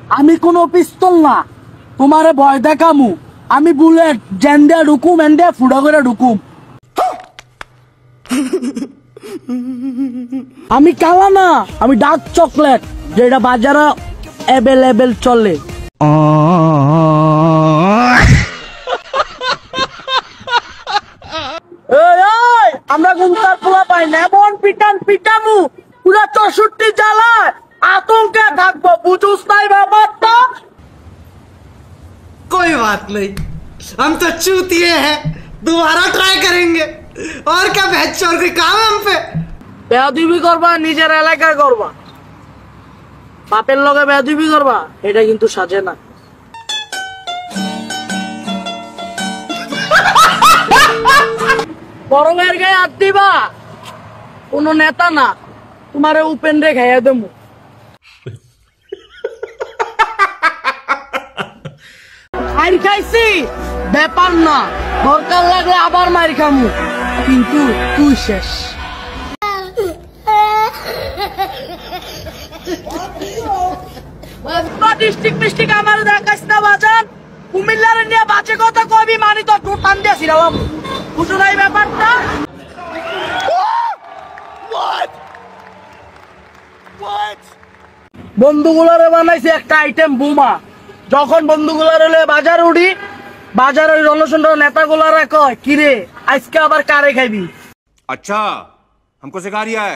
আমি কোনো পিস্তল না, তোমারে ভয় দেখামু। আমি বুলেট জেন্ডা ঢুকুম, এন্ডে ফুড়া করে ঢুকুম। আমি কালা না, আমি ডার্ক চকলেট, যেটা বাজারে অ্যাভেলেবেল চলে। আমরা গুন্তার পোলা পাই না, এমন পিটামু পুরা 64 জেলায় আতঙ্কে থাকবো, বুঝুস নাই ব্যাপারটা? कोई बात नहीं, हम तो चूतिए हैं, दोबारा ट्राई करेंगे। और क्या बहस चोर के काम है हम पे। বেয়াদবি করবা নিজের এলাকায় করবা, বাপের লগে বেয়াদবি করবা, এটা কিন্তু সাজে না। বড় ভাইয়ের গায়ে হাত দিবা, কোন নেতা না, তোমারে উপেন্দ্রে খাইয়া দেবো। মার খাইছি ব্যাপার না, দরকার লাগলে আবার মার খামু, কিন্তু তুই শেষ। ডিস্ট্রিক্ট আমার দেখাস না বাজান, কুমিল্লার নিয়ে বাজে কথা কবি মানি তো টুট টান দিয়েছি রাম, বুঝো না এই ব্যাপারটা? বন্ধুগুলারে বানাইছে একটা আইটেম বোমা, যখন বন্ধুগুলার হলে বাজার উঠি, বাজার ওই রণসন্ড নেতাগুলারা কয় কিরে আজকে আবার কারে খাইবি? अच्छा, हमको सिखा रिया है।